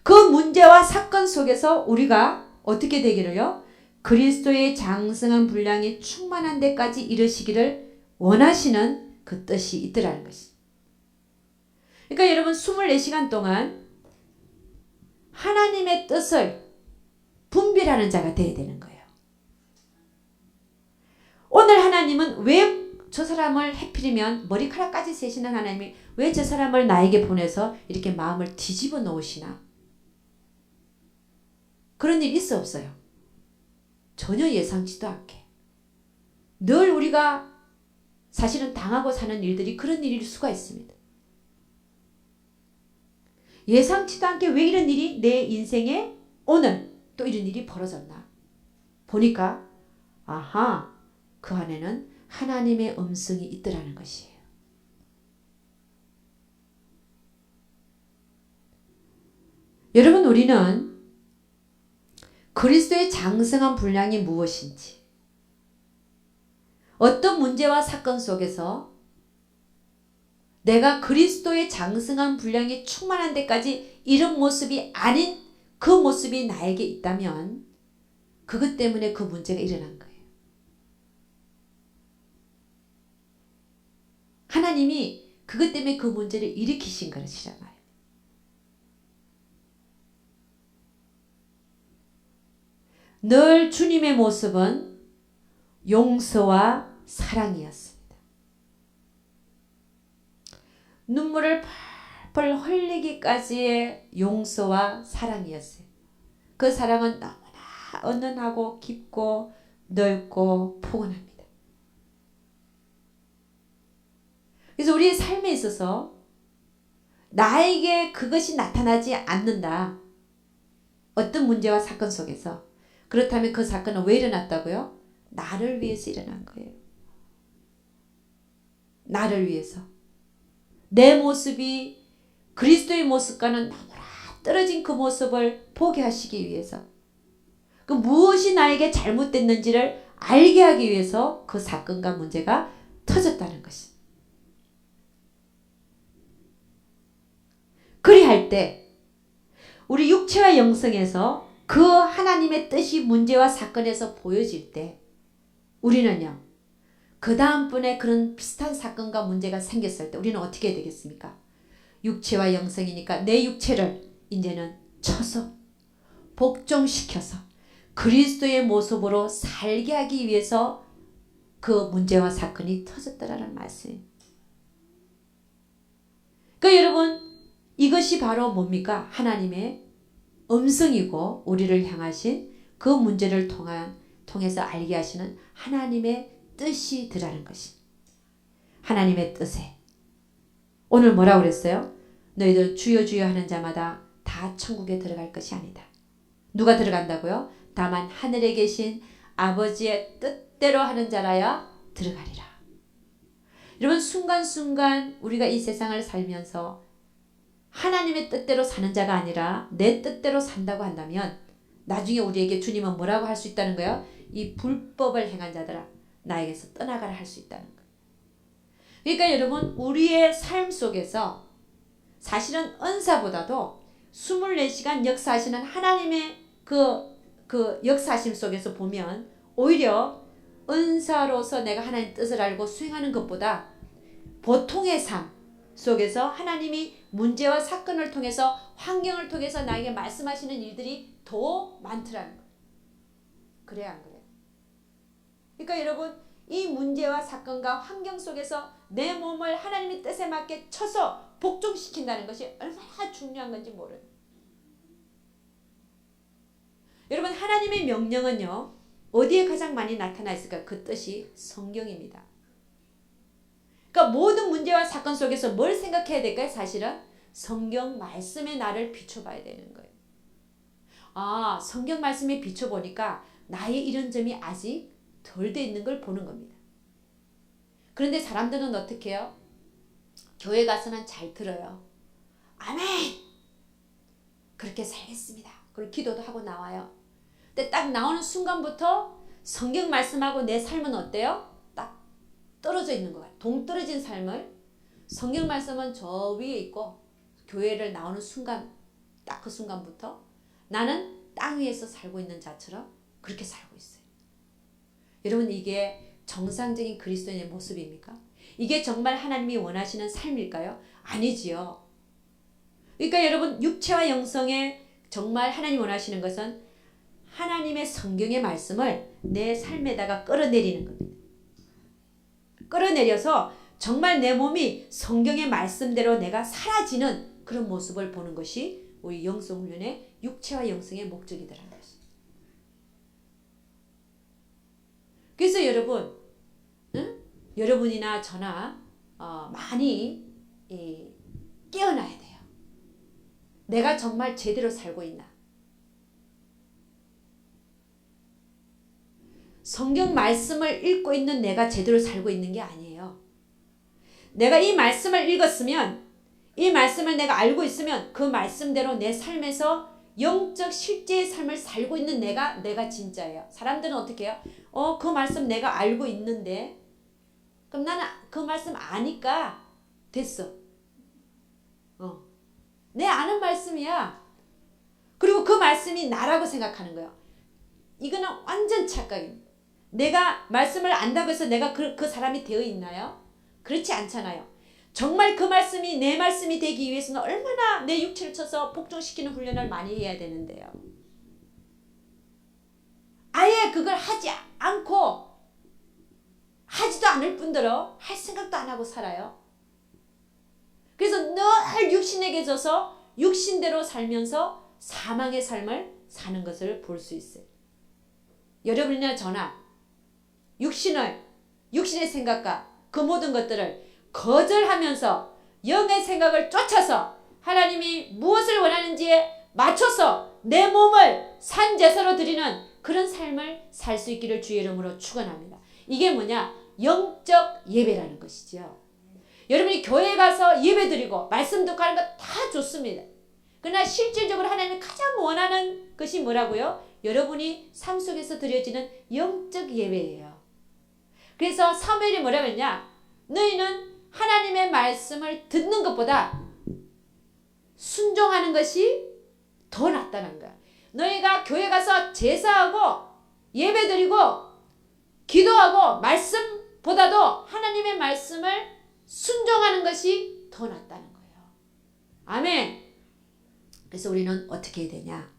그 문제와 사건 속에서 우리가 어떻게 되기를요? 그리스도의 장성한 분량이 충만한 데까지 이르시기를 원하시는 그 뜻이 있더라는 것이. 그러니까 여러분 24시간 동안 하나님의 뜻을 분별하는 자가 되어야 되는 거예요. 오늘 하나님은 왜 저 사람을 해필이면 머리카락까지 세시는 하나님이 왜 저 사람을 나에게 보내서 이렇게 마음을 뒤집어 놓으시나? 그런 일 있어 없어요? 전혀 예상치도 않게. 늘 우리가 사실은 당하고 사는 일들이 그런 일일 수가 있습니다. 예상치도 않게 왜 이런 일이 내 인생에 오늘 또 이런 일이 벌어졌나? 보니까 아하, 그 안에는 하나님의 음성이 있더라는 것이에요. 여러분, 우리는 그리스도의 장성한 분량이 무엇인지, 어떤 문제와 사건 속에서 내가 그리스도의 장성한 분량이 충만한 데까지 이런 모습이 아닌 그 모습이 나에게 있다면 그것 때문에 그 문제가 일어난 거예요. 하나님이 그것 때문에 그 문제를 일으키신 것이란 말이에요. 늘 주님의 모습은 용서와 사랑이었습니다. 눈물을 펄펄 흘리기까지의 용서와 사랑이었어요. 그 사랑은 너무나 은은하고 깊고 넓고 포근합니다. 그래서 우리의 삶에 있어서 나에게 그것이 나타나지 않는다. 어떤 문제와 사건 속에서. 그렇다면 그 사건은 왜 일어났다고요? 나를 위해서 일어난 거예요. 나를 위해서. 내 모습이 그리스도의 모습과는 너무나 떨어진 그 모습을 보게 하시기 위해서. 그 무엇이 나에게 잘못됐는지를 알게 하기 위해서 그 사건과 문제가 터졌다는 것입니다. 그리할 때 우리 육체와 영성에서 그 하나님의 뜻이 문제와 사건에서 보여질 때 우리는요, 그 다음번에 그런 비슷한 사건과 문제가 생겼을 때 우리는 어떻게 해야 되겠습니까? 육체와 영성이니까 내 육체를 이제는 쳐서 복종시켜서 그리스도의 모습으로 살게 하기 위해서 그 문제와 사건이 터졌다라는 말씀입니다. 그러니까 여러분, 이것이 바로 뭡니까? 하나님의 음성이고 우리를 향하신 그 문제를 통해서 알게 하시는 하나님의 뜻이더라는 것이. 하나님의 뜻에. 오늘 뭐라고 그랬어요? 너희들 주여 주여 하는 자마다 다 천국에 들어갈 것이 아니다. 누가 들어간다고요? 다만 하늘에 계신 아버지의 뜻대로 하는 자라야 들어가리라. 여러분, 순간순간 우리가 이 세상을 살면서 하나님의 뜻대로 사는 자가 아니라 내 뜻대로 산다고 한다면 나중에 우리에게 주님은 뭐라고 할 수 있다는 거예요? 이 불법을 행한 자들아 나에게서 떠나가라 할 수 있다는 거예요. 그러니까 여러분, 우리의 삶 속에서 사실은 은사보다도 24시간 역사하시는 하나님의 그 역사하심 속에서 보면 오히려 은사로서 내가 하나님의 뜻을 알고 수행하는 것보다 보통의 삶 속에서 하나님이 문제와 사건을 통해서 환경을 통해서 나에게 말씀하시는 일들이 더 많더라는 거예요. 그래요, 안 그래요? 그러니까 여러분, 이 문제와 사건과 환경 속에서 내 몸을 하나님의 뜻에 맞게 쳐서 복종시킨다는 것이 얼마나 중요한 건지 모르는. 여러분, 하나님의 명령은요, 어디에 가장 많이 나타나 있을까요? 그 뜻이 성경입니다. 그러니까 모든 문제와 사건 속에서 뭘 생각해야 될까요? 사실은 성경 말씀에 나를 비춰봐야 되는 거예요. 아, 성경 말씀에 비춰보니까 나의 이런 점이 아직 덜 돼 있는 걸 보는 겁니다. 그런데 사람들은 어떻게 해요? 교회 가서는 잘 들어요. 아멘! 그렇게 살겠습니다. 그리고 기도도 하고 나와요. 근데 딱 나오는 순간부터 성경 말씀하고 내 삶은 어때요? 딱 떨어져 있는 것 같아요. 동떨어진 삶을. 성경 말씀은 저 위에 있고 교회를 나오는 순간, 딱 그 순간부터 나는 땅 위에서 살고 있는 자처럼 그렇게 살고 있어요. 여러분 이게 정상적인 그리스도인의 모습입니까? 이게 정말 하나님이 원하시는 삶일까요? 아니지요. 그러니까 여러분 육체와 영성에 정말 하나님 원하시는 것은 하나님의 성경의 말씀을 내 삶에다가 끌어내리는 겁니다. 끌어내려서 정말 내 몸이 성경의 말씀대로 내가 사라지는 그런 모습을 보는 것이 우리 영성훈련의 육체와 영성의 목적이더라는 것입니다. 그래서 여러분, 여러분이나 저나 많이 깨어나야 돼요. 내가 정말 제대로 살고 있나? 성경 말씀을 읽고 있는 내가 제대로 살고 있는 게 아니에요. 내가 이 말씀을 읽었으면, 이 말씀을 내가 알고 있으면 그 말씀대로 내 삶에서 영적 실제의 삶을 살고 있는 내가 진짜예요. 사람들은 어떻게 해요? 그 말씀 내가 알고 있는데 그럼 나는 그 말씀 아니까 됐어. 내 아는 말씀이야. 그리고 그 말씀이 나라고 생각하는 거예요. 이거는 완전 착각입니다. 내가 말씀을 안다고 해서 내가 그 사람이 되어 있나요? 그렇지 않잖아요. 정말 그 말씀이 내 말씀이 되기 위해서는 얼마나 내 육체를 쳐서 복종시키는 훈련을 많이 해야 되는데요. 아예 그걸 하지 않고 하지도 않을 뿐더러 할 생각도 안 하고 살아요. 그래서 늘 육신에게 져서 육신대로 살면서 사망의 삶을 사는 것을 볼 수 있어요. 여러분이나 저나 육신의 생각과 그 모든 것들을 거절하면서 영의 생각을 쫓아서 하나님이 무엇을 원하는지에 맞춰서 내 몸을 산제사로 드리는 그런 삶을 살 수 있기를 주의 이름으로 축원합니다. 이게 뭐냐? 영적 예배라는 것이죠. 여러분이 교회에 가서 예배 드리고 말씀 듣고 하는 거 다 좋습니다. 그러나 실질적으로 하나님이 가장 원하는 것이 뭐라고요? 여러분이 삶 속에서 드려지는 영적 예배예요. 그래서 사무엘이 뭐라고 했냐? 너희는 하나님의 말씀을 듣는 것보다 순종하는 것이 더 낫다는 거야. 너희가 교회 가서 제사하고 예배드리고 기도하고 말씀보다도 하나님의 말씀을 순종하는 것이 더 낫다는 거예요. 아멘. 그래서 우리는 어떻게 해야 되냐?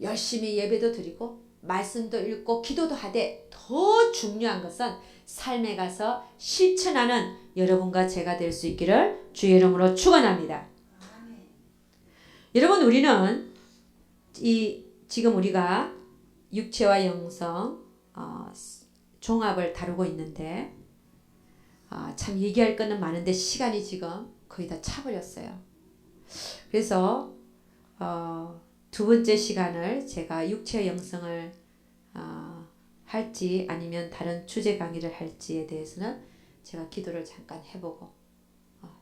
열심히 예배도 드리고 말씀도 읽고 기도도 하되 더 중요한 것은 삶에 가서 실천하는 여러분과 제가 될 수 있기를 주의 이름으로 축원합니다. 여러분 우리는 지금 우리가 육체와 영성 종합을 다루고 있는데 참 얘기할 거는 많은데 시간이 지금 거의 다 차버렸어요. 그래서 두 번째 시간을 제가 육체와 영성을 할지 아니면 다른 주제 강의를 할지에 대해서는 제가 기도를 잠깐 해보고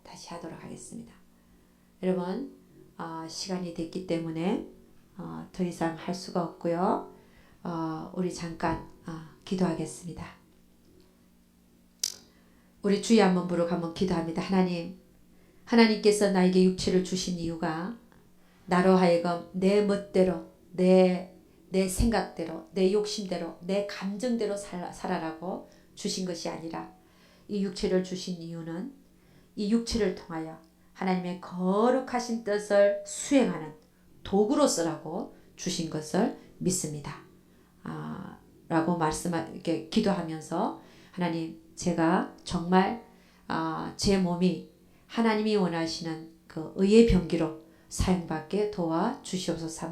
다시 하도록 하겠습니다. 여러분 시간이 됐기 때문에 더 이상 할 수가 없고요. 우리 잠깐 기도하겠습니다. 우리 주여 한번 부르고 한번 기도합니다. 하나님께서 나에게 육체를 주신 이유가 나로 하여금 내 멋대로 내 생각대로 내 욕심대로 내 감정대로 살아라고 주신 것이 아니라 이 육체를 주신 이유는 이 육체를 통하여 하나님의 거룩하신 뜻을 수행하는 도구로서라고 주신 것을 믿습니다. 라고 이렇게 기도하면서 하나님 제가 정말 제 몸이 하나님이 원하시는 그 의의 병기로 사용받게 도와주시옵소서.